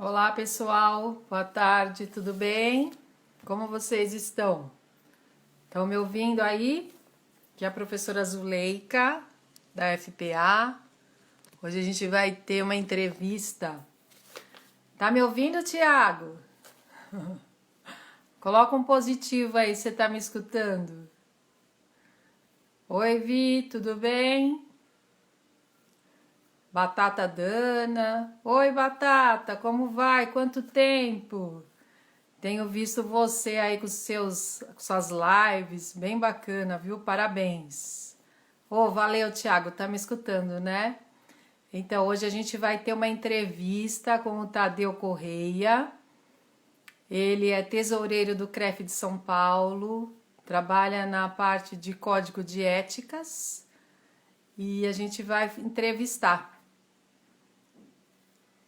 Olá pessoal, boa tarde, tudo bem? Como vocês estão? Estão me ouvindo aí? Que é a professora Zuleika, da FPA. Hoje a gente vai ter uma entrevista. Tá me ouvindo, Tiago? Coloca um positivo aí, você tá me escutando? Oi, Vi, tudo bem? Batata Dana. Oi, Batata, como vai? Quanto tempo? Tenho visto você aí com suas lives, bem bacana, viu? Parabéns. Valeu, Thiago, tá me escutando, né? Então, hoje a gente vai ter uma entrevista com o Tadeu Correia. Ele é tesoureiro do CREF de São Paulo, trabalha na parte de código de éticas e a gente vai entrevistar.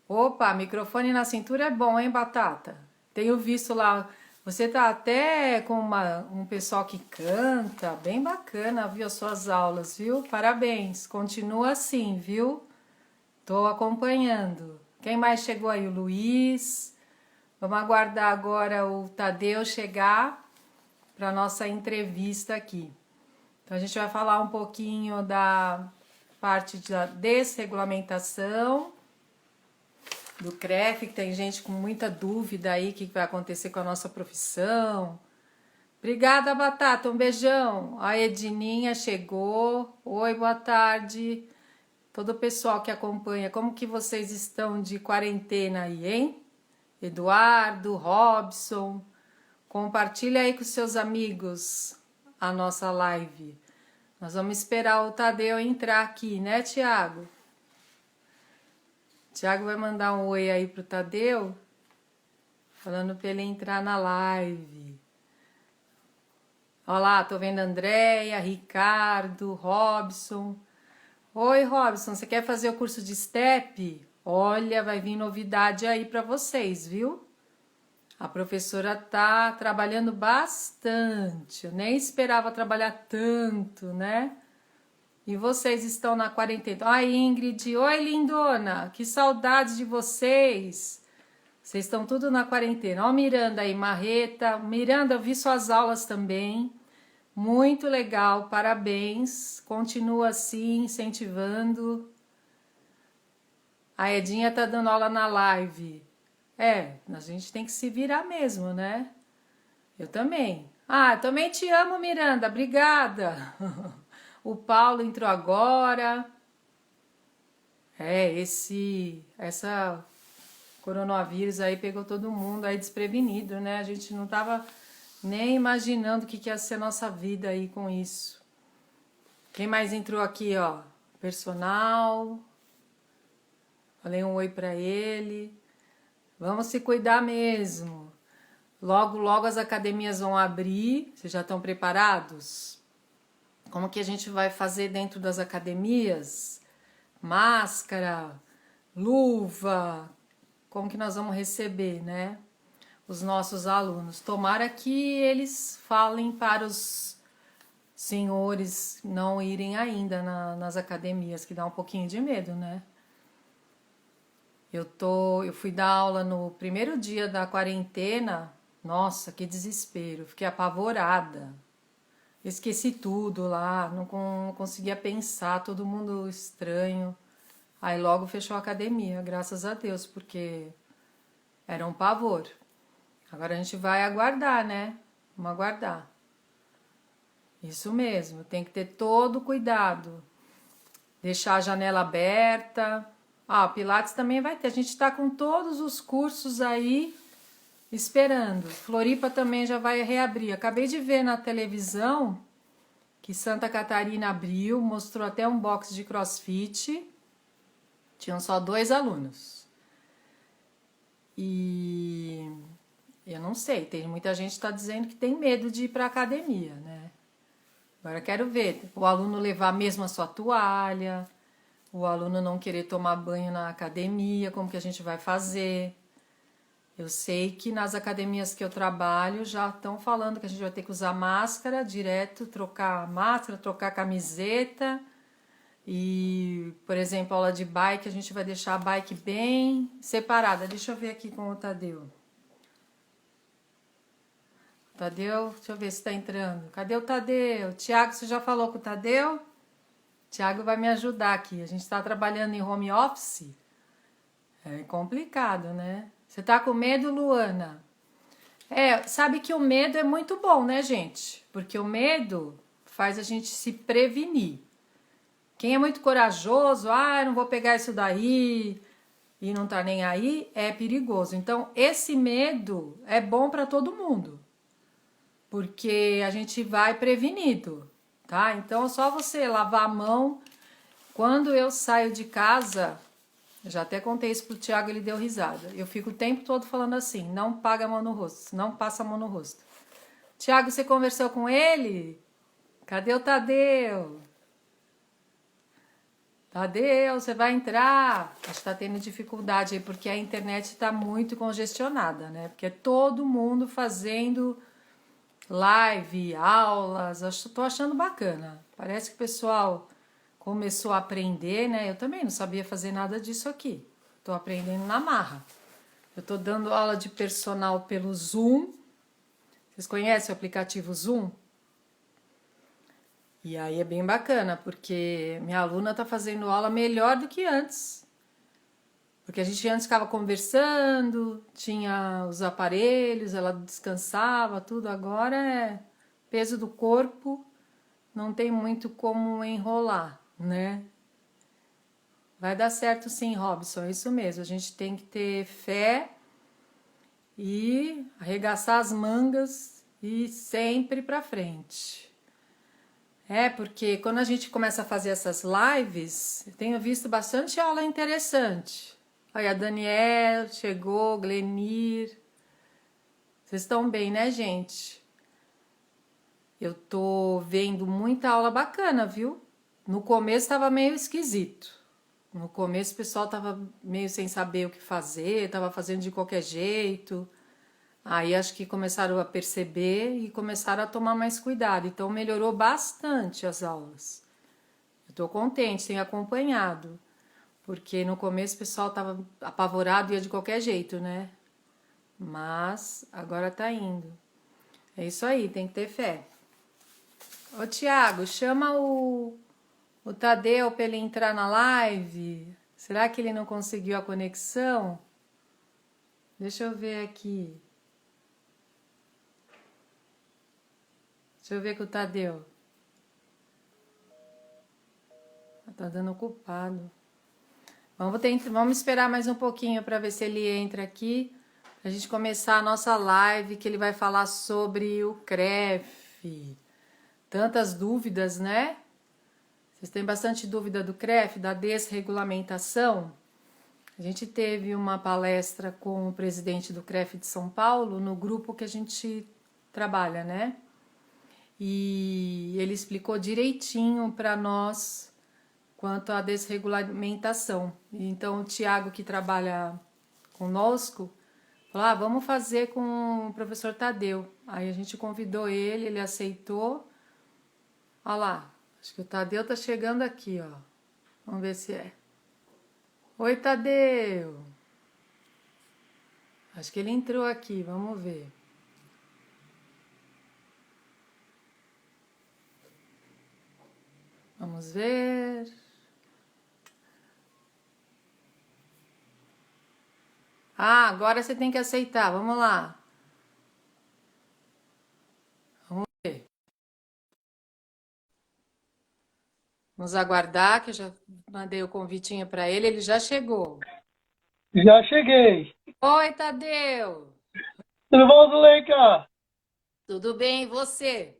Opa, microfone na cintura é bom, hein, Batata? Tenho visto lá, você tá até com um pessoal que canta, bem bacana, viu, as suas aulas, viu? Parabéns, continua assim, viu? Tô acompanhando. Quem mais chegou aí? O Luiz. Vamos aguardar agora o Tadeu chegar para nossa entrevista aqui. Então a gente vai falar um pouquinho da parte da desregulamentação do CREF, que tem gente com muita dúvida aí, o que vai acontecer com a nossa profissão. Obrigada, Batata, um beijão. A Edininha chegou. Oi, boa tarde. Todo o pessoal que acompanha, como que vocês estão de quarentena aí, hein? Eduardo, Robson, compartilha aí com seus amigos a nossa live. Nós vamos esperar o Tadeu entrar aqui, né, Tiago? Tiago vai mandar um oi aí pro Tadeu, falando para ele entrar na live. Olha lá, tô vendo a Andréia, Ricardo, Robson. Oi, Robson, você quer fazer o curso de STEP? Olha, vai vir novidade aí para vocês, viu? A professora tá trabalhando bastante. Eu nem esperava trabalhar tanto, né? E vocês estão na quarentena. Ai, Ingrid, oi, lindona, que saudades de vocês. Vocês estão tudo na quarentena. Ó, Miranda aí, Marreta. Miranda, eu vi suas aulas também. Muito legal, parabéns. Continua assim, incentivando. A Edinha tá dando aula na live. A gente tem que se virar mesmo, né? Eu também. Ah, também te amo, Miranda. Obrigada. O Paulo entrou agora. Essa coronavírus aí pegou todo mundo aí desprevenido, né? A gente não tava nem imaginando o que ia ser a nossa vida aí com isso. Quem mais entrou aqui, ó? Personal. Falei um oi pra ele. Vamos se cuidar mesmo. Logo, logo as academias vão abrir. Vocês já estão preparados? Como que a gente vai fazer dentro das academias? Máscara, luva, como que nós vamos receber, né? Os nossos alunos. Tomara que eles falem para os senhores não irem ainda nas academias, que dá um pouquinho de medo, né? Eu fui dar aula no primeiro dia da quarentena. Nossa, que desespero, fiquei apavorada. Esqueci tudo lá, não conseguia pensar, todo mundo estranho. Aí logo fechou a academia, graças a Deus, porque era um pavor. Agora a gente vai aguardar, né? Vamos aguardar. Isso mesmo, tem que ter todo cuidado. Deixar a janela aberta. Ah, Pilates também vai ter. A gente tá com todos os cursos aí esperando. Floripa também já vai reabrir. Acabei de ver na televisão que Santa Catarina abriu, mostrou até um box de CrossFit. Tinham só 2 alunos. E eu não sei, tem muita gente que está dizendo que tem medo de ir para academia, né? Agora quero ver o aluno levar mesmo a sua toalha, o aluno não querer tomar banho na academia, como que a gente vai fazer? Eu sei que nas academias que eu trabalho já estão falando que a gente vai ter que usar máscara direto, trocar máscara, trocar camiseta E, por exemplo, aula de bike, a gente vai deixar a bike bem separada. Deixa eu ver aqui com o Tadeu. Tadeu, deixa eu ver se tá entrando. Cadê o Tadeu? Tiago, você já falou com o Tadeu? Tiago vai me ajudar aqui. A gente tá trabalhando em home office. É complicado, né? Você tá com medo, Luana? Sabe que o medo é muito bom, né, gente? Porque o medo faz a gente se prevenir. Quem é muito corajoso, não vou pegar isso daí e não tá nem aí, é perigoso. Então, esse medo é bom para todo mundo, porque a gente vai prevenido, tá? Então, é só você lavar a mão. Quando eu saio de casa, eu já até contei isso pro Thiago, ele deu risada. Eu fico o tempo todo falando assim: não paga a mão no rosto, não passa a mão no rosto. Thiago, você conversou com ele? Cadê o Tadeu? Tadeu, você vai entrar? Acho que tá tendo dificuldade aí, porque a internet tá muito congestionada, né? Porque é todo mundo fazendo live, aulas. Tô achando bacana. Parece que o pessoal começou a aprender, né? Eu também não sabia fazer nada disso aqui. Tô aprendendo na marra. Eu tô dando aula de personal pelo Zoom. Vocês conhecem o aplicativo Zoom? E aí é bem bacana, porque minha aluna tá fazendo aula melhor do que antes. Porque a gente antes ficava conversando, tinha os aparelhos, ela descansava, tudo. Agora é peso do corpo, não tem muito como enrolar, né? Vai dar certo sim, Robson, é isso mesmo. A gente tem que ter fé e arregaçar as mangas e sempre pra frente. Porque quando a gente começa a fazer essas lives, eu tenho visto bastante aula interessante. Olha, a Daniel chegou, Glenir. Vocês estão bem, né, gente? Eu tô vendo muita aula bacana, viu? No começo tava meio esquisito. No começo o pessoal tava meio sem saber o que fazer, tava fazendo de qualquer jeito. Aí acho que começaram a perceber e começaram a tomar mais cuidado. Então melhorou bastante as aulas. Eu tô contente, tenho acompanhado. Porque no começo o pessoal tava apavorado e ia de qualquer jeito, né? Mas agora tá indo. É isso aí, tem que ter fé. Ô Tiago, chama o Tadeu para ele entrar na live. Será que ele não conseguiu a conexão? Deixa eu ver aqui. Deixa eu ver com o Tadeu. Tá dando ocupado. Vamos esperar mais um pouquinho para ver se ele entra aqui. Pra gente começar a nossa live, que ele vai falar sobre o CREF. Tantas dúvidas, né? Vocês têm bastante dúvida do CREF, da desregulamentação? A gente teve uma palestra com o presidente do CREF de São Paulo, no grupo que a gente trabalha, né? E ele explicou direitinho para nós quanto à desregulamentação. Então, o Tiago, que trabalha conosco, falou: vamos fazer com o professor Tadeu. Aí a gente convidou ele, ele aceitou. Olha lá, acho que o Tadeu tá chegando aqui, ó. Vamos ver se é. Oi, Tadeu. Acho que ele entrou aqui, vamos ver. Vamos ver. Agora você tem que aceitar, vamos lá. Vamos ver. Vamos aguardar, que eu já mandei o convitinho para ele, ele já chegou. Já cheguei. Oi, Tadeu. Tudo bom, Zuleika? Tudo bem, e você?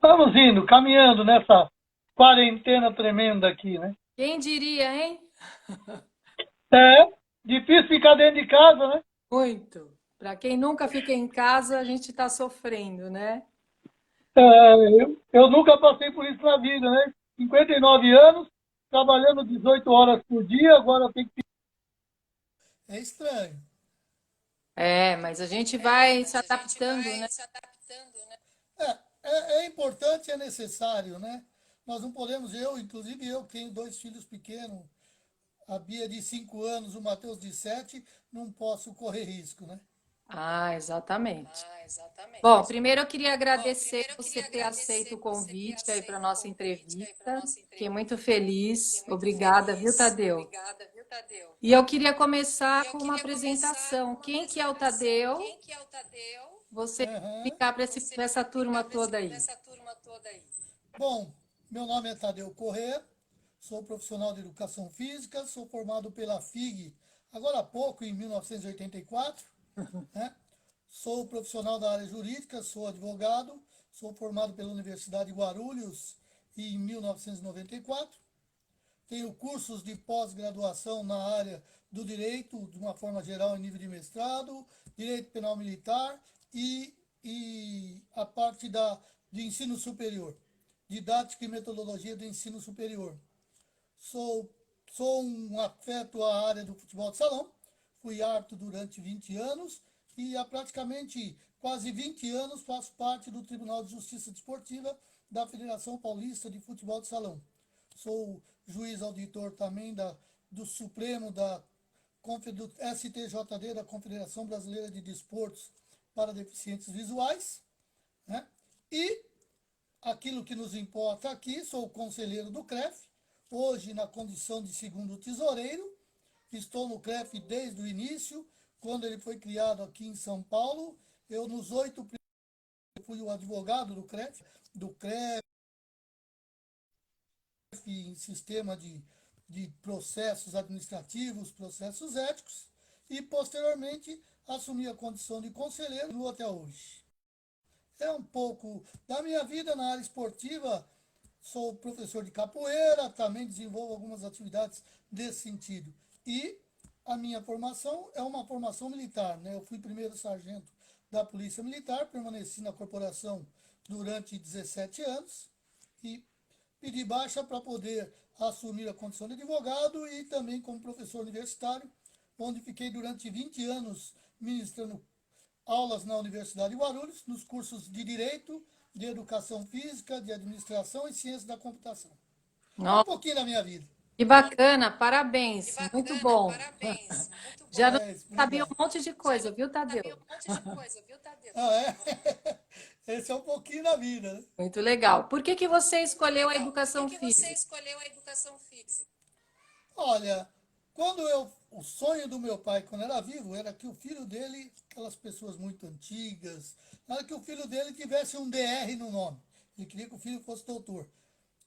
Vamos indo, caminhando nessa quarentena tremenda aqui, né? Quem diria, hein? É difícil ficar dentro de casa, né? Muito. Para quem nunca fica em casa, a gente está sofrendo, né? Eu nunca passei por isso na vida, né? 59 anos, trabalhando 18 horas por dia, agora tem que. É estranho. Mas a gente vai se adaptando, né? É importante e é necessário, né? nós não podemos, inclusive eu, que tenho dois filhos pequenos, a Bia de 5 anos, o Matheus de 7, não posso correr risco, né? Ah, exatamente. Bom, primeiro eu queria agradecer você ter aceito o convite aí para nossa entrevista. Fiquei muito feliz. Obrigada, viu, Tadeu? E eu queria começar com uma apresentação. Quem que é o Tadeu? Você Aham. explicar para essa turma toda aí. Bom, meu nome é Tadeu Corrêa, sou profissional de educação física, sou formado pela FIG agora há pouco, em 1984, né? Sou profissional da área jurídica, sou advogado, sou formado pela Universidade de Guarulhos em 1994. Tenho cursos de pós-graduação na área do direito, de uma forma geral, em nível de mestrado, direito penal militar e a parte de ensino superior, didática e metodologia do ensino superior. Sou, sou um afeto à área do futebol de salão, fui árbitro durante 20 anos e há praticamente quase 20 anos faço parte do Tribunal de Justiça Desportiva da Federação Paulista de Futebol de Salão. Sou juiz auditor também do Supremo do STJD, da Confederação Brasileira de Desportos para Deficientes Visuais, né? E aquilo que nos importa aqui, sou conselheiro do CREF, hoje na condição de segundo tesoureiro, estou no CREF desde o início, quando ele foi criado aqui em São Paulo. Eu, nos 8 fui o advogado do CREF em sistema de processos administrativos, processos éticos, e posteriormente assumi a condição de conselheiro até hoje. É um pouco da minha vida na área esportiva. Sou professor de capoeira, também desenvolvo algumas atividades desse sentido. E a minha formação é uma formação militar, né? Eu fui primeiro sargento da Polícia Militar, permaneci na corporação durante 17 anos e pedi baixa para poder assumir a condição de advogado e também como professor universitário, onde fiquei durante 20 anos ministrando aulas na Universidade de Guarulhos, nos cursos de Direito, de Educação Física, de Administração e Ciência da Computação. É um Nossa, pouquinho da minha vida. que bacana, parabéns, muito bom. Já não É, sabia um obrigado. monte de coisa, viu, Tadeu? Ah, é? Esse é um pouquinho da vida, né? Muito legal. Por que que você escolheu a educação física? Olha, o sonho do meu pai, quando era vivo, era que o filho dele, aquelas pessoas muito antigas, era que o filho dele tivesse um DR no nome. Ele queria que o filho fosse doutor.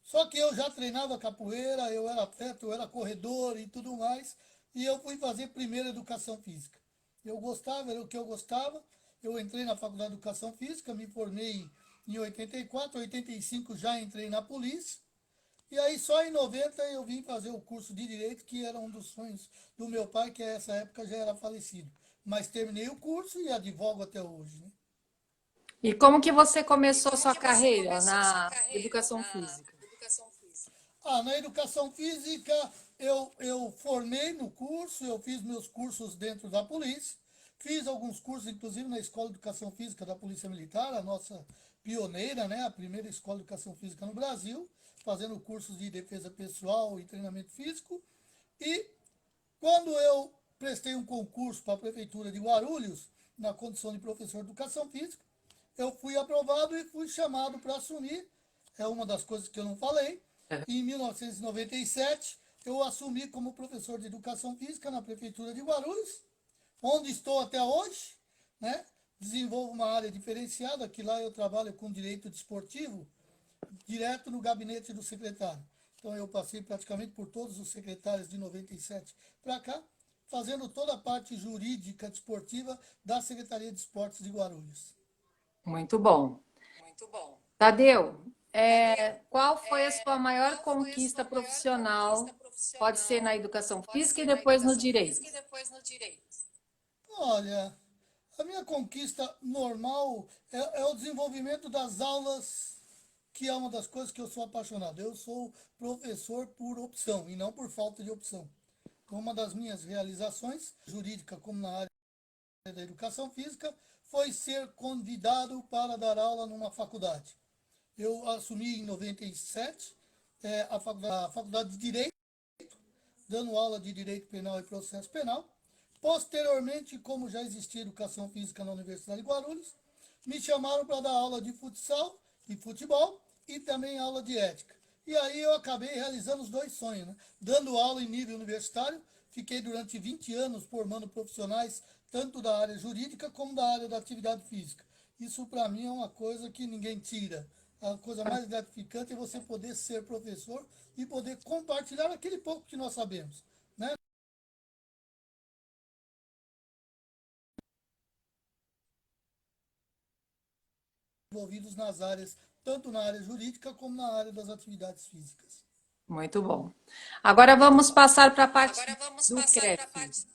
Só que eu já treinava capoeira, eu era atleta, eu era corredor e tudo mais, e eu fui fazer primeiro educação física. Eu gostava, era o que eu gostava. Eu entrei na faculdade de educação física, me formei em 84, 85 já entrei na polícia. E aí só em 90 eu vim fazer o curso de Direito, que era um dos sonhos do meu pai, que nessa época já era falecido. Mas terminei o curso e advogo até hoje, né? E como que você começou sua carreira na educação física? Na educação física eu formei no curso, eu fiz meus cursos dentro da polícia, fiz alguns cursos, inclusive na Escola de Educação Física da Polícia Militar, a nossa pioneira, né, a primeira escola de educação física no Brasil, fazendo cursos de defesa pessoal e treinamento físico. E quando eu prestei um concurso para a Prefeitura de Guarulhos, na condição de professor de educação física, eu fui aprovado e fui chamado para assumir. É uma das coisas que eu não falei. Em 1997, eu assumi como professor de educação física na Prefeitura de Guarulhos, onde estou até hoje, né? Desenvolvo uma área diferenciada, que lá eu trabalho com direito desportivo, direto no gabinete do secretário. Então eu passei praticamente por todos os secretários de 97 para cá, fazendo toda a parte jurídica desportiva da Secretaria de Esportes de Guarulhos. Muito bom. Tadeu, qual foi a sua maior conquista profissional? Pode ser na educação física e depois no direito. Olha, a minha conquista normal é o desenvolvimento das aulas, que é uma das coisas que eu sou apaixonado. Eu sou professor por opção e não por falta de opção. Então, uma das minhas realizações, jurídica como na área da educação física, foi ser convidado para dar aula numa faculdade. Eu assumi em 97 a faculdade de Direito, dando aula de Direito Penal e Processo Penal. Posteriormente, como já existia Educação Física na Universidade de Guarulhos, me chamaram para dar aula de futsal e futebol e também aula de ética. E aí eu acabei realizando os dois sonhos, né? Dando aula em nível universitário, fiquei durante 20 anos formando profissionais tanto da área jurídica como da área da atividade física. Isso para mim é uma coisa que ninguém tira. A coisa mais gratificante é você poder ser professor e poder compartilhar aquele pouco que nós sabemos, né? Envolvidos nas áreas, tanto na área jurídica como na área das atividades físicas. Muito bom. Agora vamos passar para a parte do CREF.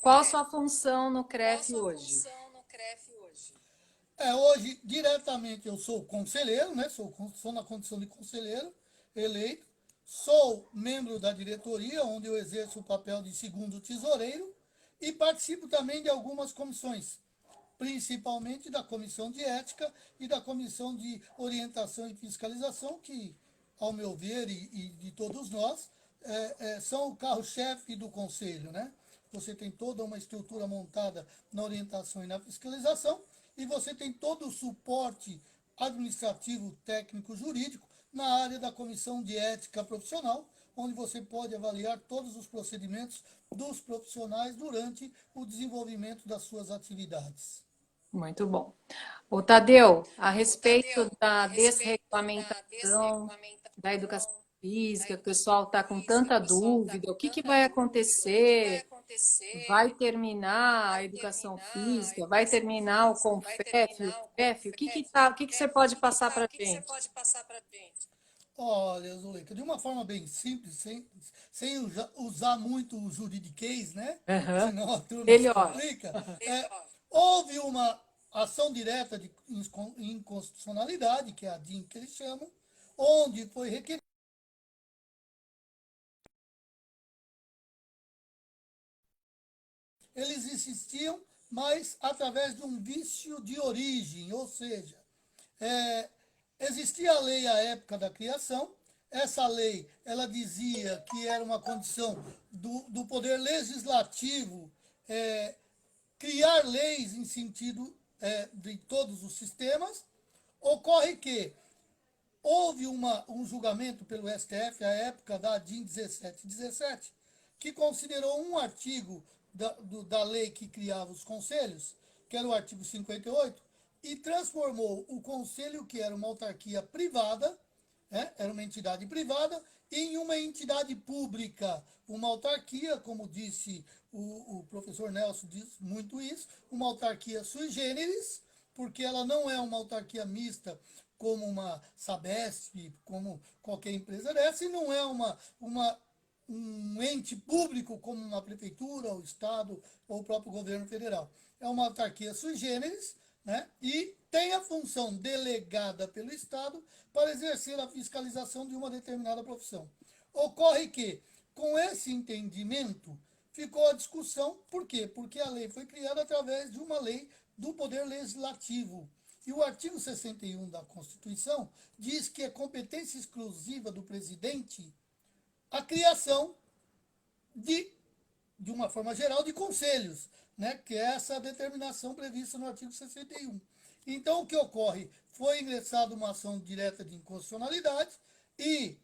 Qual a sua função no CREF hoje? Hoje, diretamente, eu sou conselheiro, né? Sou na condição de conselheiro eleito. Sou membro da diretoria, onde eu exerço o papel de segundo tesoureiro e participo também de algumas comissões, principalmente da comissão de ética e da comissão de orientação e fiscalização, que, ao meu ver, e de todos nós, são o carro-chefe do conselho, né? Você tem toda uma estrutura montada na orientação e na fiscalização, e você tem todo o suporte administrativo, técnico, jurídico na área da comissão de ética profissional, onde você pode avaliar todos os procedimentos dos profissionais durante o desenvolvimento das suas atividades. Muito bom. O Tadeu, a respeito da desregulamentação da educação física, que o pessoal está com tanta dúvida, o que que vai acontecer? Vai terminar a educação física? Vai terminar o Confef, o CREF? O que que você pode passar para a gente? Olha, Zuleika, de uma forma bem simples, sem usar muito o juridiquês, né? Aham. Senão a turma se Melhor. complica. Houve uma ação direta de inconstitucionalidade, que é a DIN que eles chamam, onde foi requerido. Eles insistiam, mas através de um vício de origem, ou seja, é, existia a lei à época da criação. Essa lei, ela dizia que era uma condição do poder legislativo criar leis em sentido de todos os sistemas. Ocorre que houve um julgamento pelo STF, à época da DIN 1717, que considerou um artigo da lei que criava os conselhos, que era o artigo 58, e transformou o conselho, que era uma autarquia privada, era uma entidade privada, em uma entidade pública, uma autarquia, como disse o professor Nelson, diz muito isso, uma autarquia sui generis, porque ela não é uma autarquia mista como uma Sabesp, como qualquer empresa dessa, e não é um ente público como uma prefeitura, o Estado ou o próprio governo federal. É uma autarquia sui generis, né? E tem a função delegada pelo Estado para exercer a fiscalização de uma determinada profissão. Ocorre que, com esse entendimento, ficou a discussão. Por quê? Porque a lei foi criada através de uma lei do Poder Legislativo. E o artigo 61 da Constituição diz que é competência exclusiva do presidente a criação de uma forma geral, de conselhos, né? Que é essa determinação prevista no artigo 61. Então, o que ocorre? Foi ingressada uma ação direta de inconstitucionalidade e,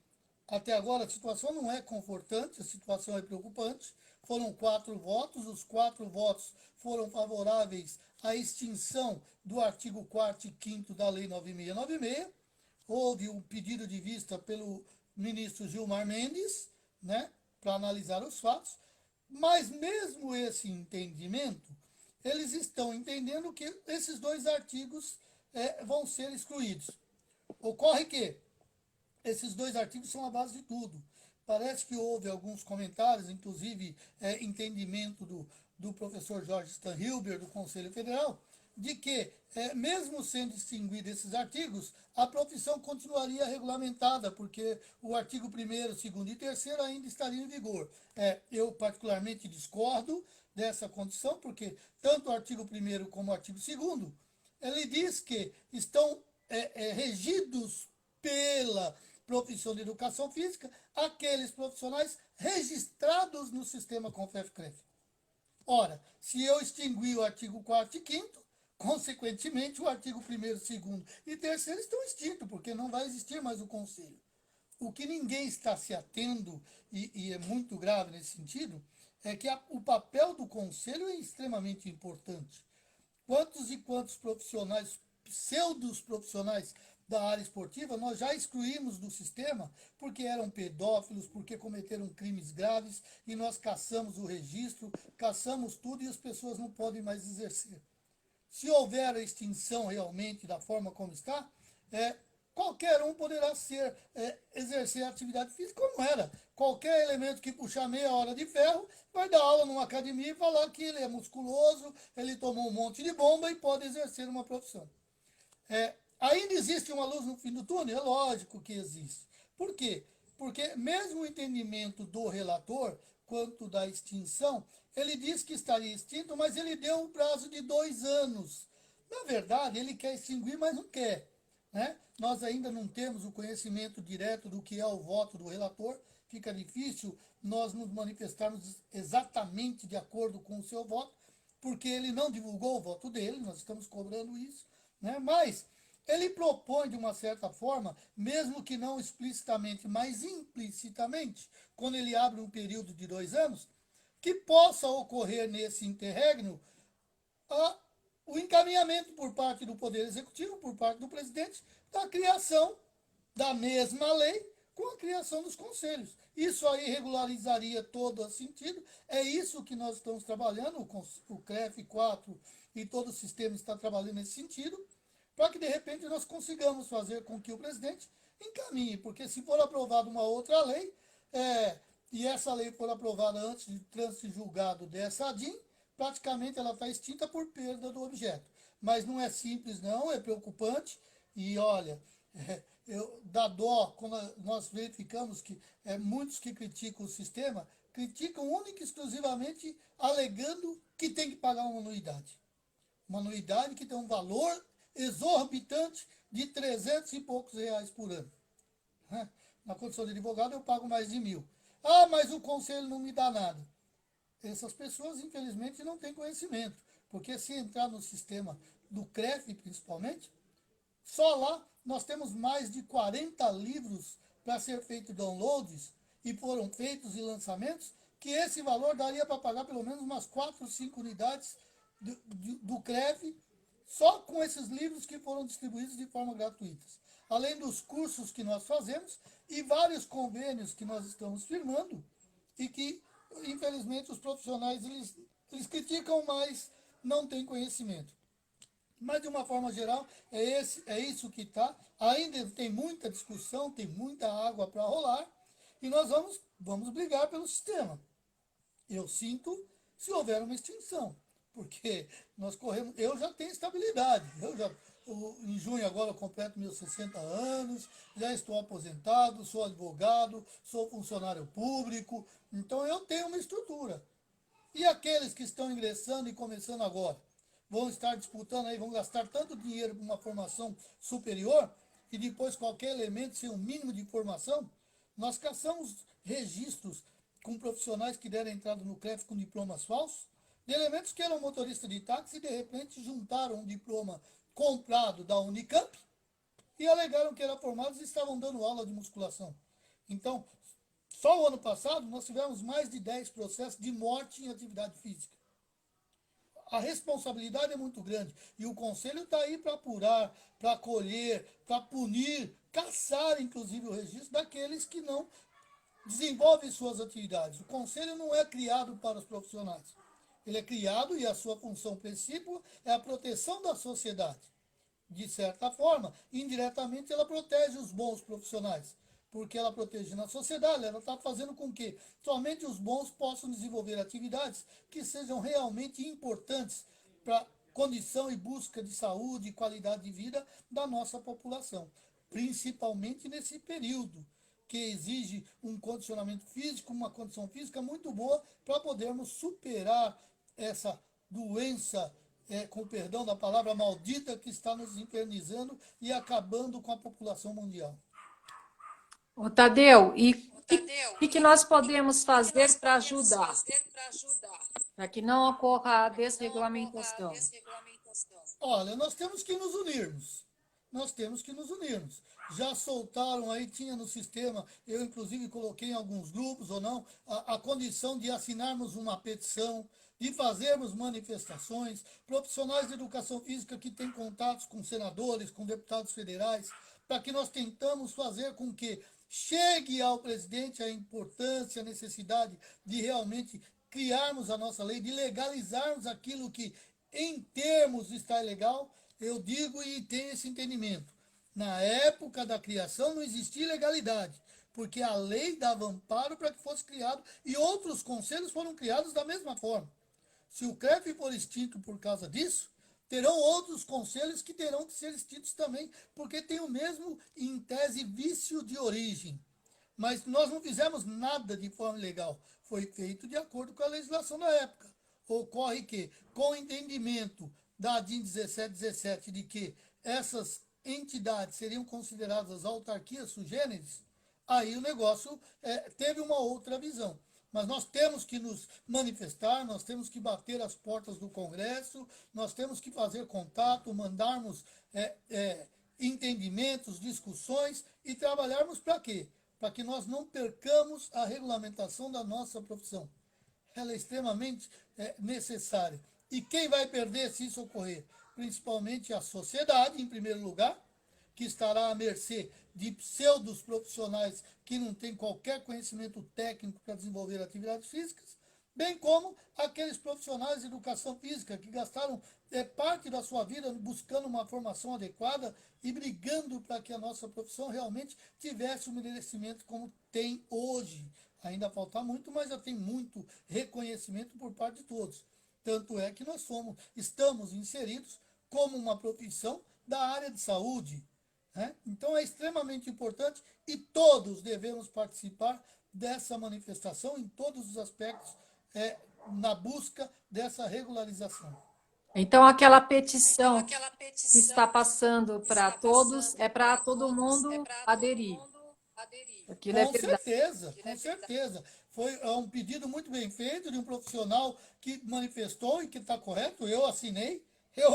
até agora, a situação não é confortante, a situação é preocupante. Foram 4 votos, os 4 votos foram favoráveis à extinção do artigo 4º e 5º da Lei 9696. Houve um pedido de vista pelo ministro Gilmar Mendes, né, para analisar os fatos, mas mesmo esse entendimento, eles estão entendendo que esses 2 artigos vão ser excluídos. Ocorre que esses 2 artigos são a base de tudo. Parece que houve alguns comentários, inclusive entendimento do professor Jorge Stanhilber, do Conselho Federal, de que, mesmo sendo extinguidos esses artigos, a profissão continuaria regulamentada, porque o artigo 1º, 2º e 3º ainda estariam em vigor. Eu particularmente discordo dessa condição, porque tanto o artigo 1º como o artigo 2º, ele diz que estão regidos pela profissão de educação física aqueles profissionais registrados no sistema CONFEF-CREF. Ora, se eu extinguir o artigo 4º e 5º, consequentemente o artigo 1º, 2º e 3º estão extintos, porque não vai existir mais o conselho. O que ninguém está se atendo, e é muito grave nesse sentido, é que o papel do conselho é extremamente importante. Quantos e quantos profissionais, pseudos profissionais da área esportiva, nós já excluímos do sistema porque eram pedófilos, porque cometeram crimes graves e nós caçamos o registro, caçamos tudo e as pessoas não podem mais exercer. Se houver a extinção realmente da forma como está, qualquer um poderá exercer a atividade física como era. Qualquer elemento que puxar meia hora de ferro vai dar aula numa academia e falar que ele é musculoso, ele tomou um monte de bomba e pode exercer uma profissão. Ainda existe uma luz no fim do túnel? É lógico que existe. Por quê? Porque mesmo o entendimento do relator quanto da extinção, ele diz que estaria extinto, mas ele deu um prazo de 2 anos. Na verdade, ele quer extinguir, mas não quer. Né? Nós ainda não temos o conhecimento direto do que é o voto do relator, fica difícil nós nos manifestarmos exatamente de acordo com o seu voto, porque ele não divulgou o voto dele, nós estamos cobrando isso, né? Mas ele propõe de uma certa forma, mesmo que não explicitamente, mas implicitamente, quando ele abre um período de 2 anos, que possa ocorrer nesse interregno o encaminhamento por parte do Poder Executivo, por parte do presidente, da criação da mesma lei com a criação dos conselhos. Isso aí regularizaria todo o sentido. É isso que nós estamos trabalhando, o CREF 4 e todo o sistema está trabalhando nesse sentido, para que de repente nós consigamos fazer com que o presidente encaminhe, porque se for aprovada uma outra lei, e essa lei for aprovada antes de trânsito julgado dessa ADIM, praticamente ela está extinta por perda do objeto. Mas não é simples não, é preocupante, e olha, dá dó quando nós verificamos que muitos que criticam o sistema, criticam única e exclusivamente alegando que tem que pagar uma anuidade. Uma anuidade que tem um valor exorbitante de 300 e poucos reais por ano. Na condição de advogado eu pago mais de 1.000. Ah, mas o conselho não me dá nada. Essas pessoas, infelizmente, não têm conhecimento. Porque se entrar no sistema do CREF, principalmente, só lá nós temos mais de 40 livros para ser feito downloads e foram feitos e lançamentos, que esse valor daria para pagar pelo menos umas 4 ou 5 unidades do CREF, só com esses livros que foram distribuídos de forma gratuita. Além dos cursos que nós fazemos e vários convênios que nós estamos firmando e que, infelizmente, os profissionais eles criticam, mas não têm conhecimento. Mas, de uma forma geral, é isso que está. Ainda tem muita discussão, tem muita água para rolar, e nós vamos brigar pelo sistema. Eu sinto se houver uma extinção, porque nós corremos. Eu já tenho estabilidade, em junho agora eu completo meus 60 anos, já estou aposentado, sou advogado, sou funcionário público, então eu tenho uma estrutura. E aqueles que estão ingressando e começando agora? Vão estar disputando aí, vão gastar tanto dinheiro para uma formação superior e depois qualquer elemento sem um mínimo de formação? Nós caçamos registros com profissionais que deram entrada no CREF com diplomas falsos, de elementos que eram motoristas de táxi e de repente juntaram um diploma comprado da Unicamp e alegaram que eram formados e estavam dando aula de musculação. Então, só o ano passado nós tivemos mais de 10 processos de morte em atividade física. A responsabilidade é muito grande e o conselho está aí para apurar, para acolher, para punir, caçar inclusive o registro daqueles que não desenvolvem suas atividades. O conselho não é criado para os profissionais. Ele é criado e a sua função principal é a proteção da sociedade. De certa forma, indiretamente ela protege os bons profissionais. Porque ela protege na sociedade, ela está fazendo com que somente os bons possam desenvolver atividades que sejam realmente importantes para a condição e busca de saúde e qualidade de vida da nossa população. Principalmente nesse período, que exige um condicionamento físico, uma condição física muito boa para podermos superar essa doença, com perdão da palavra maldita, que está nos infernizando e acabando com a população mundial. Ô, Tadeu, e o que nós podemos fazer para ajudar, para que não ocorra a desregulamentação? Olha, nós temos que nos unirmos. Nós temos que nos unirmos. Já soltaram aí, tinha no sistema, eu inclusive coloquei em alguns grupos ou não, a condição de assinarmos uma petição, de fazermos manifestações, profissionais de educação física que têm contatos com senadores, com deputados federais, para que nós tentamos fazer com que chegue ao presidente a importância, a necessidade de realmente criarmos a nossa lei, de legalizarmos aquilo que em termos está ilegal, eu digo e tenho esse entendimento. Na época da criação não existia legalidade, porque a lei dava amparo para que fosse criado e outros conselhos foram criados da mesma forma. Se o CREF for extinto por causa disso, terão outros conselhos que terão que ser extintos também, porque tem o mesmo, em tese, vício de origem. Mas nós não fizemos nada de forma ilegal. Foi feito de acordo com a legislação da época. Ocorre que, com o entendimento da DIN 1717 de que essas entidades seriam consideradas autarquias sugêneres, aí o negócio teve uma outra visão. Mas nós temos que nos manifestar, nós temos que bater as portas do Congresso, nós temos que fazer contato, mandarmos entendimentos, discussões e trabalharmos para quê? Para que nós não percamos a regulamentação da nossa profissão. Ela é extremamente necessária. E quem vai perder se isso ocorrer? Principalmente a sociedade, em primeiro lugar, que estará à mercê de pseudos profissionais que não têm qualquer conhecimento técnico para desenvolver atividades físicas, bem como aqueles profissionais de educação física que gastaram parte da sua vida buscando uma formação adequada e brigando para que a nossa profissão realmente tivesse o merecimento como tem hoje. Ainda falta muito, mas já tem muito reconhecimento por parte de todos. Tanto é que nós estamos inseridos como uma profissão da área de saúde. Né? Então é extremamente importante e todos devemos participar dessa manifestação em todos os aspectos na busca dessa regularização. Então, aquela petição que está passando para todos é para todo mundo aderir. Aquilo é Com verdade. certeza, com certeza. Foi um pedido muito bem feito de um profissional que manifestou e que está correto. Eu assinei, Eu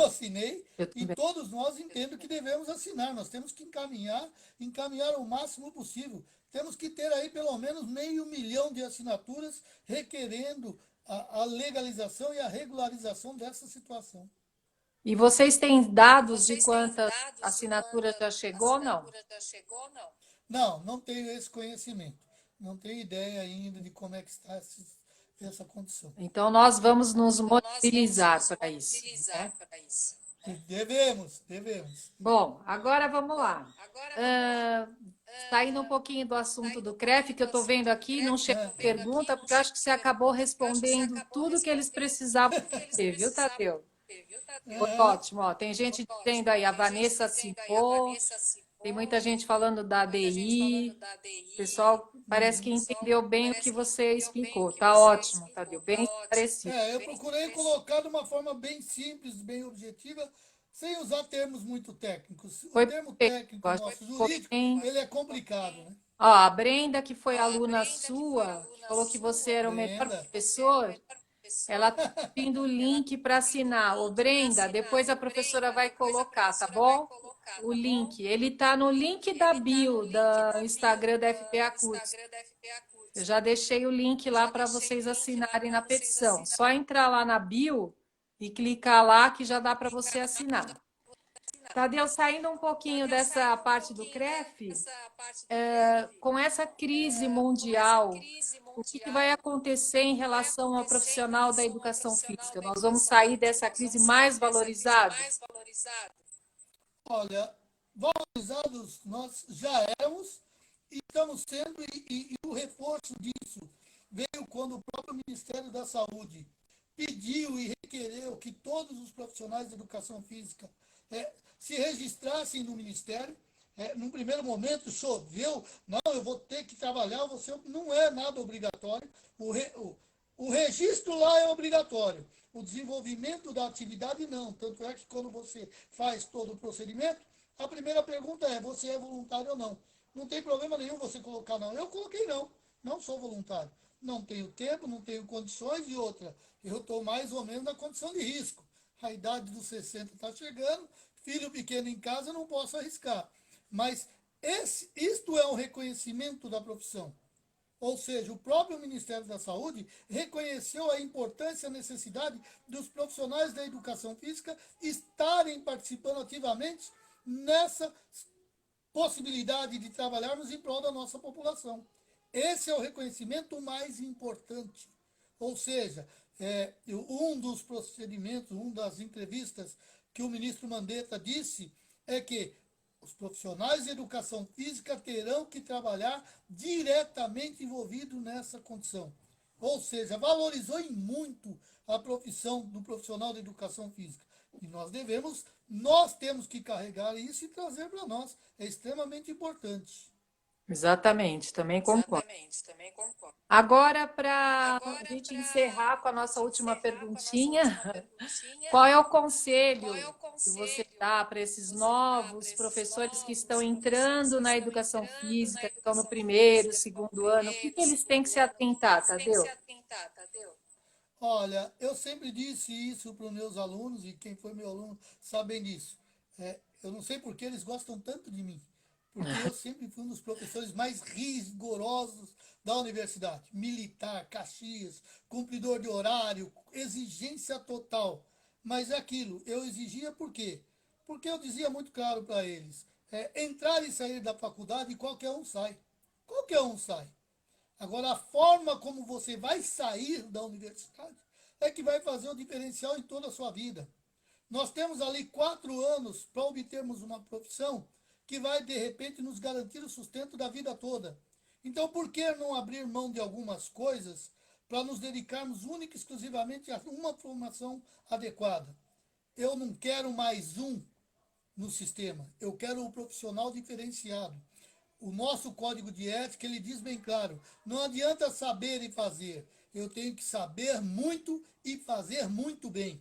e também. todos nós entendemos que devemos assinar. Nós temos que encaminhar o máximo possível. Temos que ter aí pelo menos 500.000 de assinaturas requerendo a legalização e a regularização dessa situação. E vocês têm dados de quantas assinaturas já chegou ou não? Não, não tenho esse conhecimento. Não tenho ideia ainda de como é que está essa condição. Então, nós vamos nos mobilizar para isso, né? Devemos. Bom, agora vamos lá. Saindo um pouquinho do assunto do CREF, que eu estou vendo aqui, não chegou pergunta, porque eu acho que você acabou respondendo tudo que eles precisavam saber, viu, Tadeu? Foi ótimo, ó. Tem gente dizendo aí, a Vanessa assinou, tem muita gente falando da ADI. O pessoal parece que entendeu bem o que você explicou. Tá ótimo, Tadeu, bem esclarecido. Eu procurei colocar de uma forma bem simples, bem objetiva, sem usar termos muito técnicos. O Foi termo perfeito. técnico Acho que nosso ficou jurídico, bem. ele é complicado, né? Ó, a Brenda, que foi aluna sua, que falou que você era o melhor Brenda. professor, ela está pedindo o link para assinar. Ô, Brenda, depois a professora vai colocar, tá bom? O link. Ele está no link da bio do Instagram da FPA Cursos. Eu já deixei o link lá para vocês assinarem na petição. Só entrar lá na bio e clicar lá que já dá para você assinar. Tadeu, saindo um pouquinho dessa parte do CREF, com essa crise mundial, o que vai acontecer em relação ao profissional da educação física? Nós vamos sair dessa crise mais valorizados? Olha, valorizados nós já éramos e estamos sendo, e o reforço disso veio quando o próprio Ministério da Saúde pediu e requereu que todos os profissionais de educação física se registrassem no Ministério. Num primeiro momento choveu, não, eu vou ter que trabalhar, não é nada obrigatório. O registro lá é obrigatório. O desenvolvimento da atividade não. Tanto é que quando você faz todo o procedimento, a primeira pergunta é, você é voluntário ou não? Não tem problema nenhum você colocar não. Eu coloquei não. Não sou voluntário. Não tenho tempo, não tenho condições e outra. Eu estou mais ou menos na condição de risco. A idade dos 60 está chegando, filho pequeno em casa, eu não posso arriscar. Mas isto é um reconhecimento da profissão. Ou seja, o próprio Ministério da Saúde reconheceu a importância e a necessidade dos profissionais da educação física estarem participando ativamente nessa possibilidade de trabalharmos em prol da nossa população. Esse é o reconhecimento mais importante. Ou seja, um dos procedimentos, uma das entrevistas que o ministro Mandetta disse é que os profissionais de educação física terão que trabalhar diretamente envolvidos nessa condição. Ou seja, valorizou em muito a profissão do profissional de educação física. E nós temos que carregar isso e trazer para nós. É extremamente importante. Exatamente, também concordo. Agora, para a gente encerrar com a nossa última perguntinha, qual é o conselho que você dá para esses novos professores que estão entrando na educação física, que estão no primeiro, segundo ano? O que eles têm que se atentar, Tadeu? Olha, eu sempre disse isso para os meus alunos, e quem foi meu aluno sabe disso. Eu não sei por que eles gostam tanto de mim, porque eu sempre fui um dos professores mais rigorosos da universidade. Militar, Caxias, cumpridor de horário, exigência total. Mas é aquilo, eu exigia por quê? Porque eu dizia muito claro para eles, entrar e sair da faculdade qualquer um sai. Qualquer um sai. Agora, a forma como você vai sair da universidade é que vai fazer o diferencial em toda a sua vida. Nós temos ali 4 anos para obtermos uma profissão que vai, de repente, nos garantir o sustento da vida toda. Então, por que não abrir mão de algumas coisas para nos dedicarmos única e exclusivamente a uma formação adequada? Eu não quero mais um no sistema, eu quero um profissional diferenciado. O nosso código de ética, ele diz bem claro, não adianta saber e fazer, eu tenho que saber muito e fazer muito bem.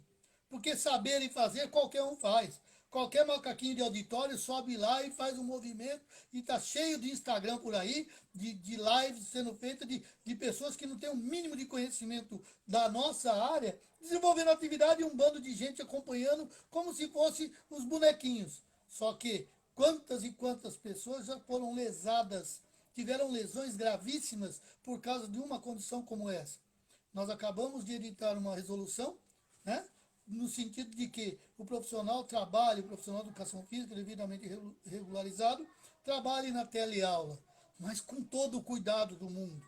Porque saber e fazer qualquer um faz. Qualquer macaquinho de auditório sobe lá e faz um movimento e está cheio de Instagram por aí, de lives sendo feitas de pessoas que não têm o mínimo de conhecimento da nossa área, desenvolvendo atividade e um bando de gente acompanhando como se fossem os bonequinhos. Só que quantas e quantas pessoas já foram lesadas, tiveram lesões gravíssimas por causa de uma condição como essa. Nós acabamos de editar uma resolução, né? No sentido de que o profissional trabalhe, o profissional de educação física devidamente regularizado, trabalhe na teleaula, mas com todo o cuidado do mundo.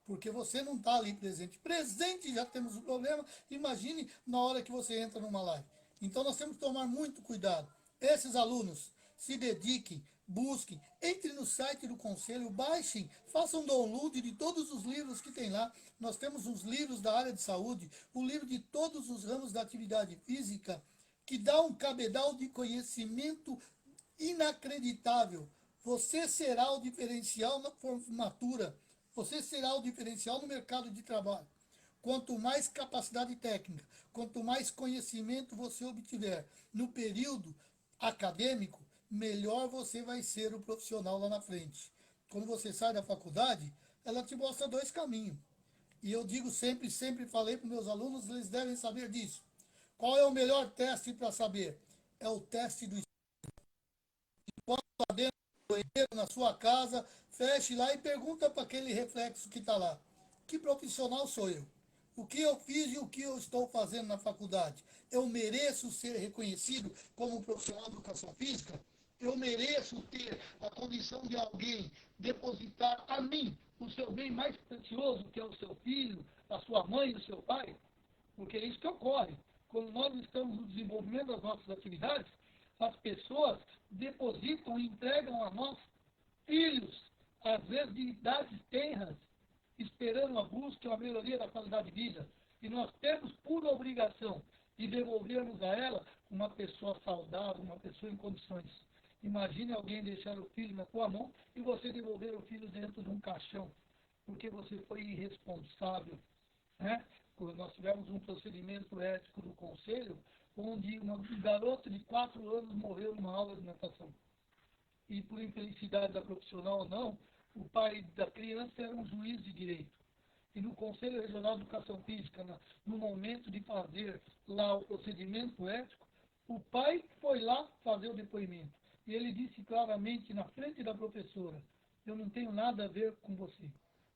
Porque você não está ali presente. Presente já temos um problema, imagine na hora que você entra numa live. Então nós temos que tomar muito cuidado. Esses alunos se dediquem, busquem, entrem no site do Conselho, baixem, façam download de todos os livros que tem lá. Nós temos os livros da área de saúde, o livro de todos os ramos da atividade física, que dá um cabedal de conhecimento inacreditável. Você será o diferencial na formatura. Você será o diferencial no mercado de trabalho. Quanto mais capacidade técnica, quanto mais conhecimento você obtiver no período acadêmico, melhor você vai ser o profissional lá na frente. Quando você sai da faculdade, ela te mostra 2 caminhos. E eu digo sempre, sempre falei para os meus alunos, eles devem saber disso. Qual é o melhor teste para saber? É o teste do lá dentro do banheiro, na sua casa, feche lá e pergunta para aquele reflexo que está lá. Que profissional sou eu? O que eu fiz e o que eu estou fazendo na faculdade? Eu mereço ser reconhecido como profissional de educação física? Eu mereço ter a condição de alguém depositar a mim o seu bem mais precioso, que é o seu filho, a sua mãe e o seu pai? Porque é isso que ocorre. Quando nós estamos no desenvolvimento das nossas atividades, as pessoas depositam e entregam a nós filhos, às vezes de idades tenras, esperando a busca e a melhoria da qualidade de vida. E nós temos por obrigação de devolvermos a ela uma pessoa saudável, uma pessoa em condições. Imagine alguém deixar o filho na tua mão e você devolver o filho dentro de um caixão, porque você foi irresponsável, né? Nós tivemos um procedimento ético do conselho, onde um garoto de 4 anos morreu numa aula de natação. e por infelicidade da profissional ou não, o pai da criança era um juiz de direito. E no Conselho Regional de Educação Física, no momento de fazer lá o procedimento ético, o pai foi lá fazer o depoimento. E ele disse claramente na frente da professora: eu não tenho nada a ver com você,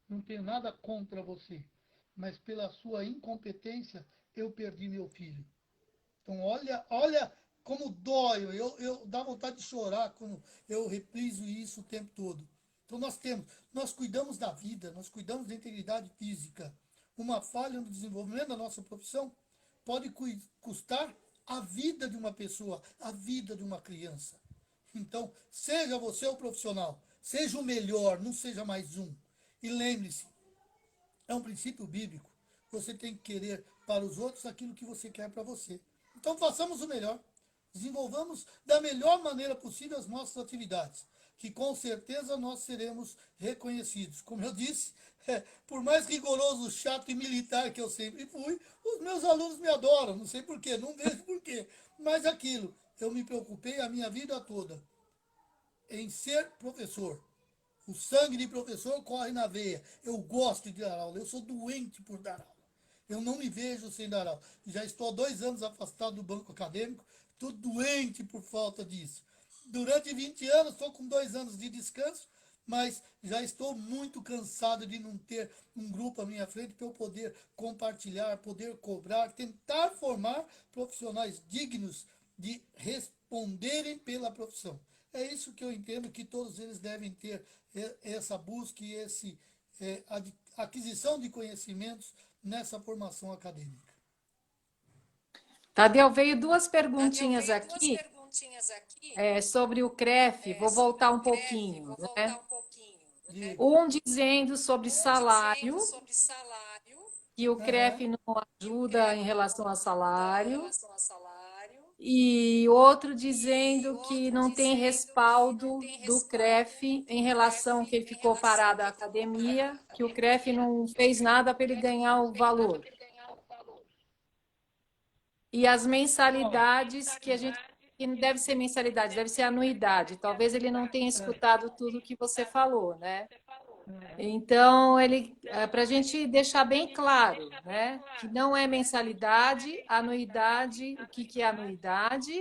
não tenho nada contra você, mas pela sua incompetência eu perdi meu filho. Então, olha como dói. Eu dá vontade de chorar quando eu repriso isso o tempo todo. Então, nós cuidamos da vida, nós cuidamos da integridade física. Uma falha no desenvolvimento da nossa profissão pode custar a vida de uma pessoa, a vida de uma criança. Então, seja você o profissional, seja o melhor, não seja mais um. E lembre-se, é um princípio bíblico. Você tem que querer para os outros aquilo que você quer para você. Então façamos o melhor. Desenvolvamos da melhor maneira possível as nossas atividades, que com certeza nós seremos reconhecidos. Como eu disse, por mais rigoroso, chato e militar que eu sempre fui, os meus alunos me adoram. Não sei porquê, não vejo porquê. Mas aquilo, eu me preocupei a minha vida toda em ser professor. O sangue de professor corre na veia. Eu gosto de dar aula. Eu sou doente por dar aula. Eu não me vejo sem dar aula. Já estou há 2 anos afastado do banco acadêmico. Estou doente por falta disso. Durante 20 anos, estou com 2 anos de descanso, mas já estou muito cansado de não ter um grupo à minha frente para eu poder compartilhar, poder cobrar, tentar formar profissionais dignos de responderem pela profissão. É isso que eu entendo que todos eles devem ter, essa busca e aquisição de conhecimentos nessa formação acadêmica. Tadeu, veio duas perguntinhas aqui sobre o CREF. Vou voltar um pouquinho, né? Diga. Um dizendo sobre salário, que o Aham. CREF não ajuda em relação a salário, e outro dizendo que não tem respaldo do CREF em relação que ele ficou parado à academia, que o CREF não fez nada para ele ganhar o valor. E as Ó, mensalidades que não deve ser mensalidade, deve ser anuidade. Talvez ele não tenha escutado tudo que você falou, né? Então, para a gente deixar bem claro, né, que não é mensalidade, anuidade, o que é anuidade,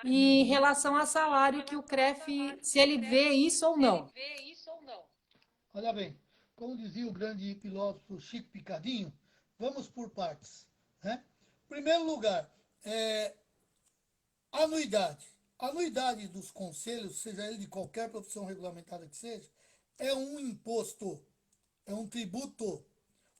e em relação a salário, que o CREF, se ele vê isso ou não. olha bem, como dizia o grande filósofo Chico Picadinho, vamos por partes. Né? Em primeiro lugar, anuidade. A anuidade dos conselhos, seja ele de qualquer profissão regulamentada que seja, é um imposto, é um tributo.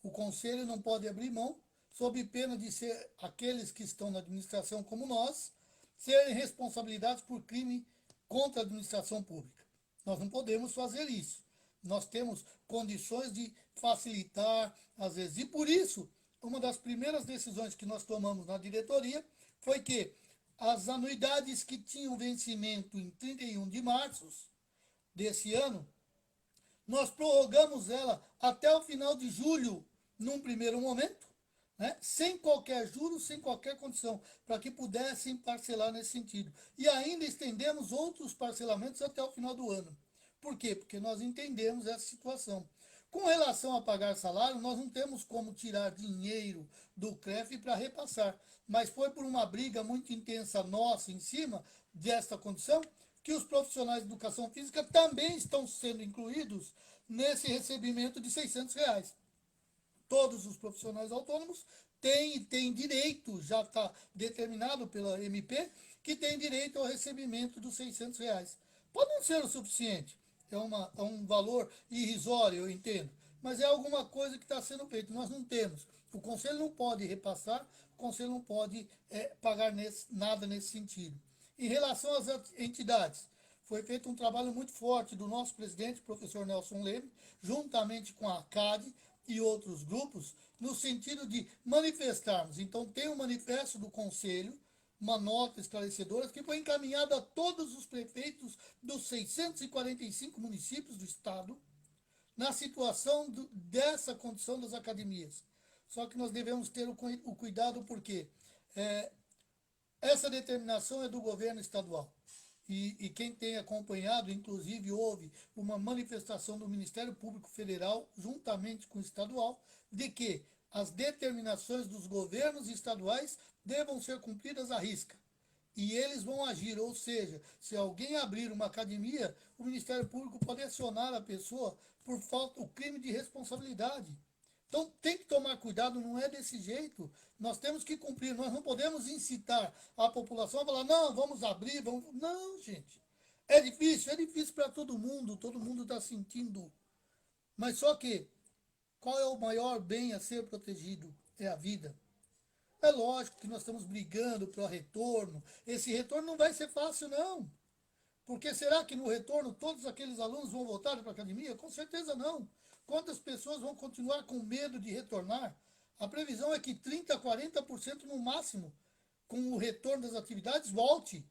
O conselho não pode abrir mão, sob pena de ser aqueles que estão na administração como nós, serem responsabilizados por crime contra a administração pública. Nós não podemos fazer isso. Nós temos condições de facilitar, às vezes. E por isso, uma das primeiras decisões que nós tomamos na diretoria foi que as anuidades que tinham vencimento em 31 de março desse ano, nós prorrogamos ela até o final de julho, num primeiro momento, né? Sem qualquer juros, sem qualquer condição, para que pudessem parcelar nesse sentido. E ainda estendemos outros parcelamentos até o final do ano. Por quê? Porque nós entendemos essa situação. Com relação a pagar salário, nós não temos como tirar dinheiro do CREF para repassar, mas foi por uma briga muito intensa nossa em cima desta condição que os profissionais de educação física também estão sendo incluídos nesse recebimento de R$ 600. Todos os profissionais autônomos têm direito, já está determinado pela MP, que tem direito ao recebimento dos R$ 600. Pode não ser o suficiente, é um valor irrisório, eu entendo, mas é alguma coisa que está sendo feita. Nós não temos. O Conselho não pode repassar, o Conselho não pode pagar nada nesse sentido. Em relação às entidades, foi feito um trabalho muito forte do nosso presidente, professor Nelson Leme, juntamente com a ACAD e outros grupos, no sentido de manifestarmos. Então, tem um manifesto do Conselho, uma nota esclarecedora, que foi encaminhada a todos os prefeitos dos 645 municípios do Estado, na situação dessa condição das academias. Só que nós devemos ter o cuidado, porque essa determinação é do governo estadual. e quem tem acompanhado, inclusive houve uma manifestação do Ministério Público Federal, juntamente com o estadual, de que as determinações dos governos estaduais devam ser cumpridas à risca. E eles vão agir, ou seja, se alguém abrir uma academia, o Ministério Público pode acionar a pessoa por falta, o crime de responsabilidade. Então tem que tomar cuidado, não é desse jeito. Nós temos que cumprir, nós não podemos incitar a população a falar, não, vamos abrir, vamos. Não, gente. É difícil para todo mundo está sentindo. Mas só que, qual é o maior bem a ser protegido? É a vida. É lógico que nós estamos brigando para o retorno. Esse retorno não vai ser fácil, não. Porque será que no retorno todos aqueles alunos vão voltar para a academia? Com certeza não. Quantas pessoas vão continuar com medo de retornar? A previsão é que 30% a 40% no máximo, com o retorno das atividades, volte.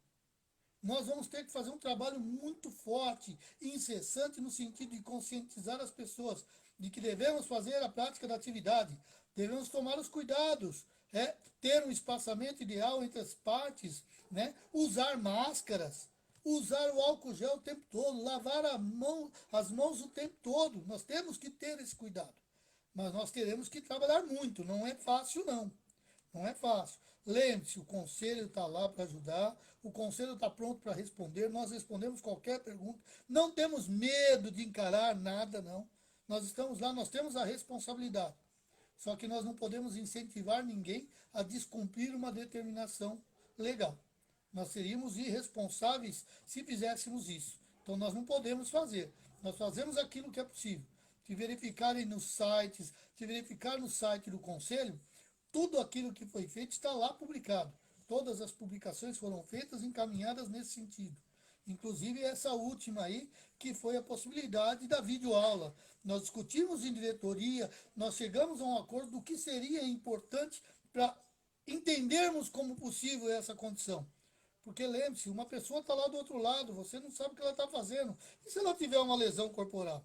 Nós vamos ter que fazer um trabalho muito forte e incessante no sentido de conscientizar as pessoas de que devemos fazer a prática da atividade, devemos tomar os cuidados, ter um espaçamento ideal entre as partes, usar máscaras, usar o álcool gel o tempo todo, lavar as mãos o tempo todo. Nós temos que ter esse cuidado. Mas nós teremos que trabalhar muito. Não é fácil, não. Não é fácil. Lembre-se, o conselho está lá para ajudar, o conselho está pronto para responder, nós respondemos qualquer pergunta, não temos medo de encarar nada, não. Nós estamos lá, nós temos a responsabilidade. Só que nós não podemos incentivar ninguém a descumprir uma determinação legal. Nós seríamos irresponsáveis se fizéssemos isso. Então nós não podemos fazer. Nós fazemos aquilo que é possível. Se verificarem nos sites, se verificar no site do Conselho, tudo aquilo que foi feito está lá publicado. Todas as publicações foram feitas encaminhadas nesse sentido. Inclusive essa última aí, que foi a possibilidade da videoaula. Nós discutimos em diretoria, nós chegamos a um acordo do que seria importante para entendermos como possível essa condição. Porque lembre-se, uma pessoa está lá do outro lado, você não sabe o que ela está fazendo. E se ela tiver uma lesão corporal?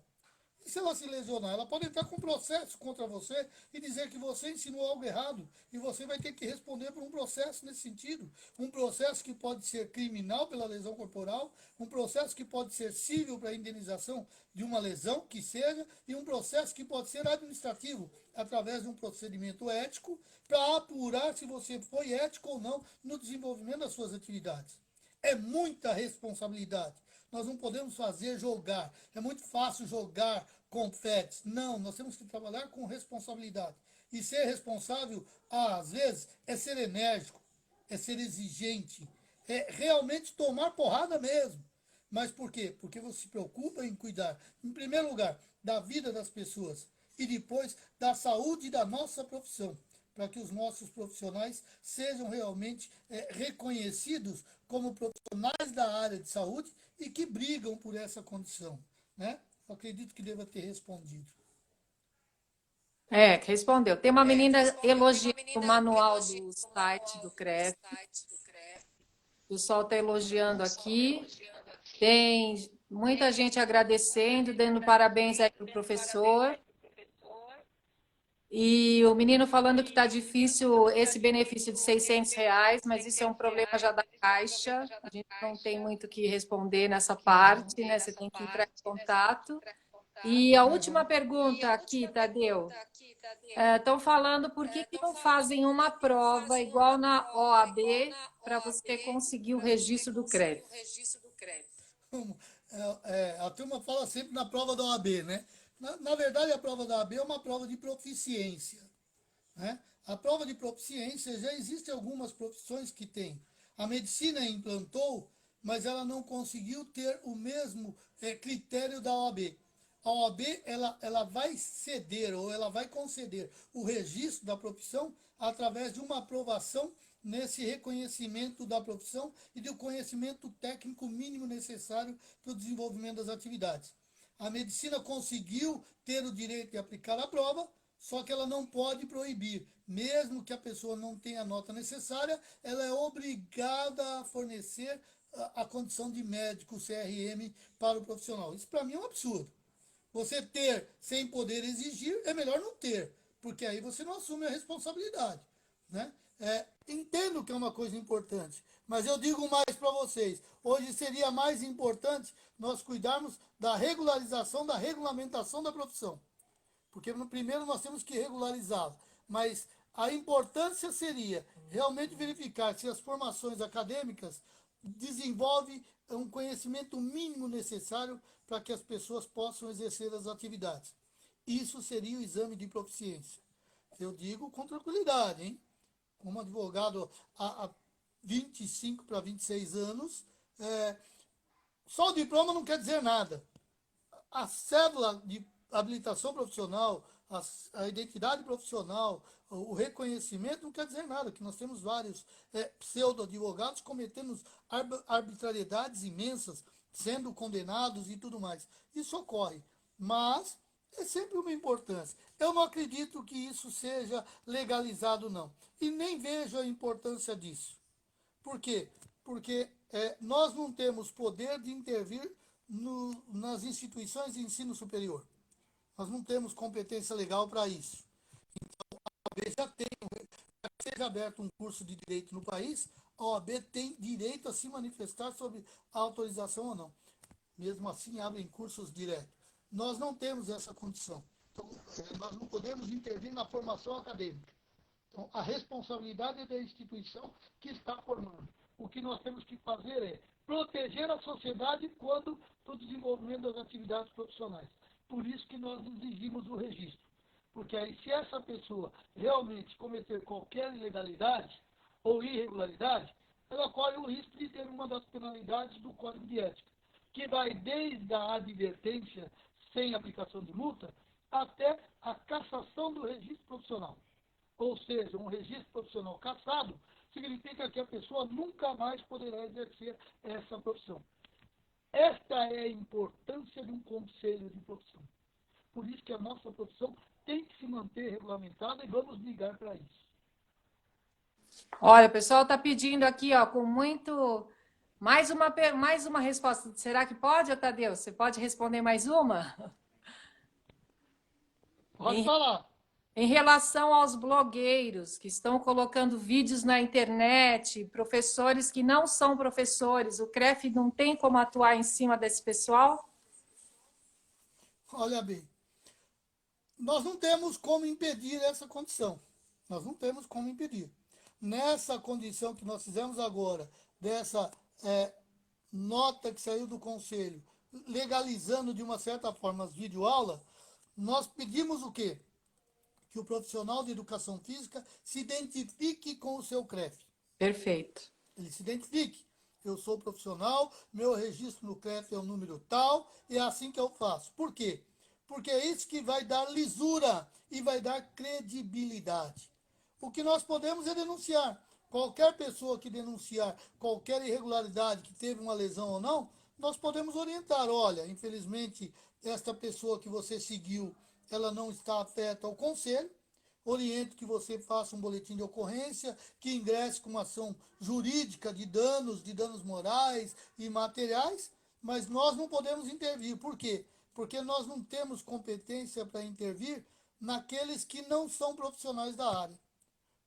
E se ela se lesionar? Ela pode entrar com processo contra você e dizer que você ensinou algo errado. E você vai ter que responder por um processo nesse sentido. Um processo que pode ser criminal pela lesão corporal, um processo que pode ser civil para a indenização de uma lesão, que seja, e um processo que pode ser administrativo, através de um procedimento ético, para apurar se você foi ético ou não no desenvolvimento das suas atividades. É muita responsabilidade. Nós não podemos fazer jogar. É muito fácil jogar confetes. Não, nós temos que trabalhar com responsabilidade. E ser responsável, às vezes, é ser enérgico, é ser exigente, é realmente tomar porrada mesmo. Mas por quê? Porque você se preocupa em cuidar, em primeiro lugar, da vida das pessoas e depois da saúde da nossa profissão, para que os nossos profissionais sejam realmente reconhecidos como profissionais da área de saúde e que brigam por essa condição. Né? Eu acredito que deva ter respondido. É, que respondeu. Tem uma menina elogiando o manual do site do CREF. O pessoal está elogiando aqui. Tem muita gente agradecendo, dando parabéns aí para o professor. E o menino falando que está difícil esse benefício de R$ 600, mas isso é um problema já da Caixa. A gente não tem muito o que responder nessa parte, né? Você tem que entrar em contato. E a última pergunta aqui, Tadeu. Estão falando por que não fazem uma prova igual na OAB para você conseguir o registro do CREF? A turma fala sempre na prova da OAB, né? Na verdade, a prova da OAB é uma prova de proficiência. Né? A prova de proficiência, já existem algumas profissões que têm. A medicina implantou, mas ela não conseguiu ter o mesmo critério da OAB. A OAB ela vai ceder ou ela vai conceder o registro da profissão através de uma aprovação nesse reconhecimento da profissão e do conhecimento técnico mínimo necessário para o desenvolvimento das atividades. A medicina conseguiu ter o direito de aplicar a prova, só que ela não pode proibir. Mesmo que a pessoa não tenha a nota necessária, ela é obrigada a fornecer a condição de médico, CRM, para o profissional. Isso para mim é um absurdo. Você ter sem poder exigir é melhor não ter, porque aí você não assume a responsabilidade. Né? Entendo que é uma coisa importante, mas eu digo mais para vocês. Hoje seria mais importante nós cuidarmos da regularização, da regulamentação da profissão. Porque primeiro nós temos que regularizá-la. Mas a importância seria realmente verificar se as formações acadêmicas desenvolvem um conhecimento mínimo necessário para que as pessoas possam exercer as atividades. Isso seria o exame de proficiência. Eu digo com tranquilidade, hein? Como advogado há 25 para 26 anos, só o diploma não quer dizer nada. A cédula de habilitação profissional, a identidade profissional, o reconhecimento não quer dizer nada, que nós temos vários pseudo-advogados cometendo arbitrariedades imensas, sendo condenados e tudo mais. Isso ocorre, mas é sempre uma importância. Eu não acredito que isso seja legalizado, não. E nem vejo a importância disso. Por quê? Porque nós não temos poder de intervir nas instituições de ensino superior. Nós não temos competência legal para isso. A OAB já tem, para que seja aberto um curso de direito no país, a OAB tem direito a se manifestar sobre a autorização ou não. Mesmo assim, abrem cursos direto. Nós não temos essa condição. Então, nós não podemos intervir na formação acadêmica. Então, a responsabilidade é da instituição que está formando. O que nós temos que fazer é proteger a sociedade quando do desenvolvimento das atividades profissionais. Por isso que nós exigimos o registro. Porque aí, se essa pessoa realmente cometer qualquer ilegalidade ou irregularidade, ela corre o risco de ter uma das penalidades do Código de Ética, que vai desde a advertência sem aplicação de multa até a cassação do registro profissional. Ou seja, um registro profissional cassado significa que a pessoa nunca mais poderá exercer essa profissão. Esta é a importância de um conselho de profissão. Por isso que a nossa profissão tem que se manter regulamentada e vamos ligar para isso. Olha, o pessoal está pedindo aqui, ó, com muito... mais uma resposta. Será que pode, Tadeu? Você pode responder mais uma? Pode falar. Em relação aos blogueiros que estão colocando vídeos na internet, professores que não são professores, o CREF não tem como atuar em cima desse pessoal? Olha bem, nós não temos como impedir essa condição. Nós não temos como impedir. Nessa condição que nós fizemos agora, dessa nota que saiu do Conselho, legalizando de uma certa forma as videoaulas, nós pedimos o quê? Que o profissional de educação física se identifique com o seu CREF. Perfeito. Ele se identifique. Eu sou profissional, meu registro no CREF é o número tal, e é assim que eu faço. Por quê? Porque é isso que vai dar lisura e vai dar credibilidade. O que nós podemos é denunciar. Qualquer pessoa que denunciar qualquer irregularidade, que teve uma lesão ou não, nós podemos orientar. Olha, infelizmente, esta pessoa que você seguiu, ela não está afeta ao conselho. Oriento que você faça um boletim de ocorrência, que ingresse com uma ação jurídica de danos morais e materiais, mas nós não podemos intervir. Por quê? Porque nós não temos competência para intervir naqueles que não são profissionais da área.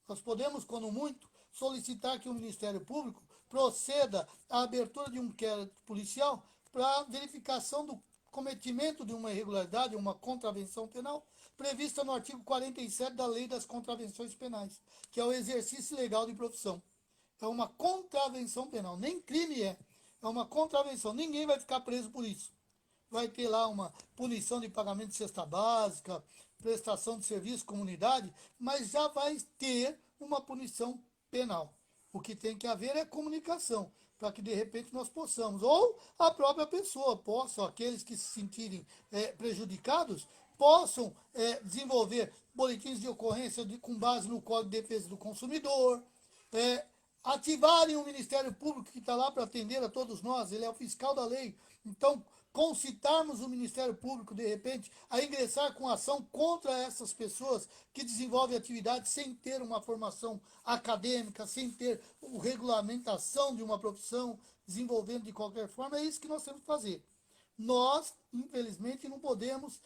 Nós podemos, quando muito, solicitar que o Ministério Público proceda à abertura de um inquérito policial para verificação do cometimento de uma irregularidade, uma contravenção penal, prevista no artigo 47 da Lei das Contravenções Penais, que é o exercício legal de profissão. É uma contravenção penal, nem crime é uma contravenção. Ninguém vai ficar preso por isso. Vai ter lá uma punição de pagamento de cesta básica, prestação de serviço, comunidade, mas já vai ter uma punição penal. O que tem que haver é comunicação, para que de repente nós possamos, ou a própria pessoa possa, aqueles que se sentirem prejudicados, possam desenvolver boletins de ocorrência com base no Código de Defesa do Consumidor, ativarem o Ministério Público que está lá para atender a todos nós, ele é o fiscal da lei. Então, concitarmos o Ministério Público, de repente, a ingressar com ação contra essas pessoas que desenvolvem atividade sem ter uma formação acadêmica, sem ter a regulamentação de uma profissão, desenvolvendo de qualquer forma, é isso que nós temos que fazer. Nós, infelizmente, não podemos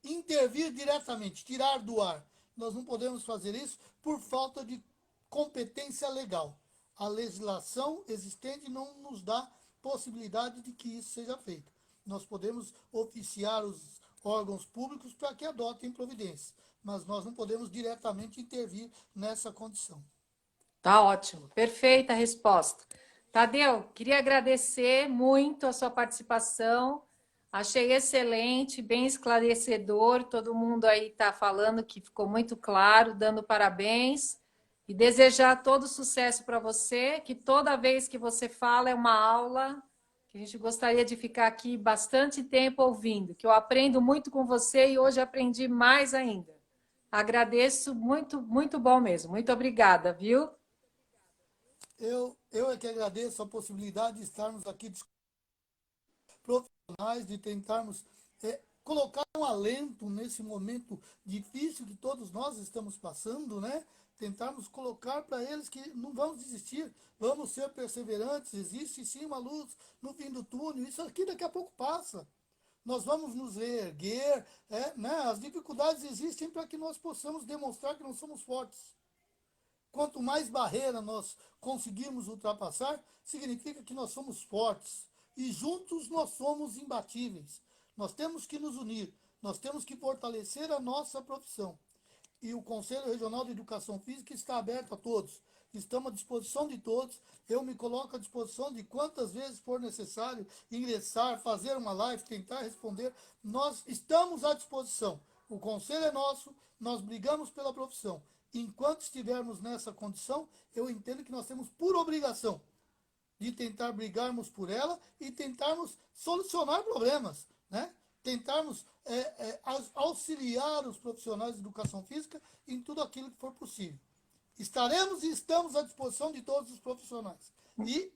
intervir diretamente, tirar do ar. Nós não podemos fazer isso por falta de competência legal. A legislação existente não nos dá possibilidade de que isso seja feito. Nós podemos oficiar os órgãos públicos para que adotem providências, mas nós não podemos diretamente intervir nessa condição. Tá ótimo, perfeita resposta. Tadeu, queria agradecer muito a sua participação. Achei excelente, bem esclarecedor. Todo mundo aí está falando que ficou muito claro, dando parabéns. E desejar todo sucesso para você, que toda vez que você fala é uma aula, que a gente gostaria de ficar aqui bastante tempo ouvindo, que eu aprendo muito com você e hoje aprendi mais ainda. Agradeço, muito, muito bom mesmo. Muito obrigada, viu? Eu é que agradeço a possibilidade de estarmos aqui profissionais, de tentarmos colocar um alento nesse momento difícil que todos nós estamos passando, né? Tentarmos colocar para eles que não vamos desistir, vamos ser perseverantes, existe sim uma luz no fim do túnel, isso aqui daqui a pouco passa. Nós vamos nos reerguer, né? As dificuldades existem para que nós possamos demonstrar que não somos fortes. Quanto mais barreira nós conseguirmos ultrapassar, significa que nós somos fortes. E juntos nós somos imbatíveis. Nós temos que nos unir, nós temos que fortalecer a nossa profissão. E o Conselho Regional de Educação Física está aberto a todos. Estamos à disposição de todos. Eu me coloco à disposição de quantas vezes for necessário ingressar, fazer uma live, tentar responder. Nós estamos à disposição. O conselho é nosso, nós brigamos pela profissão. Enquanto estivermos nessa condição, eu entendo que nós temos por obrigação de tentar brigarmos por ela e tentarmos solucionar problemas, né? Tentarmos auxiliar os profissionais de educação física em tudo aquilo que for possível. Estaremos e estamos à disposição de todos os profissionais. E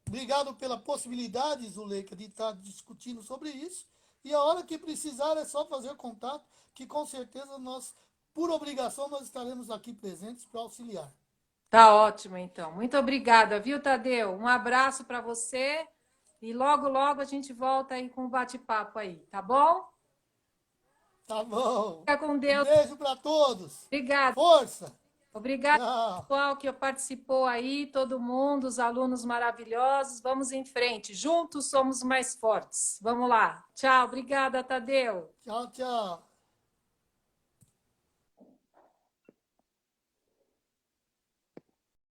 obrigado pela possibilidade, Zuleika, de estar discutindo sobre isso. E a hora que precisar é só fazer contato, que com certeza nós, por obrigação, nós estaremos aqui presentes para auxiliar. Tá ótimo, então. Muito obrigada, viu, Tadeu? Um abraço para você e logo, logo a gente volta aí com um bate-papo aí, tá bom? Tá bom. Fica com Um Deus. beijo para todos. Obrigada. Força. Obrigada, Tchau. pessoal, que participou aí, todo mundo, os alunos maravilhosos. Vamos em frente. Juntos somos mais fortes. Vamos lá. Tchau. Obrigada, Tadeu. Tchau, tchau.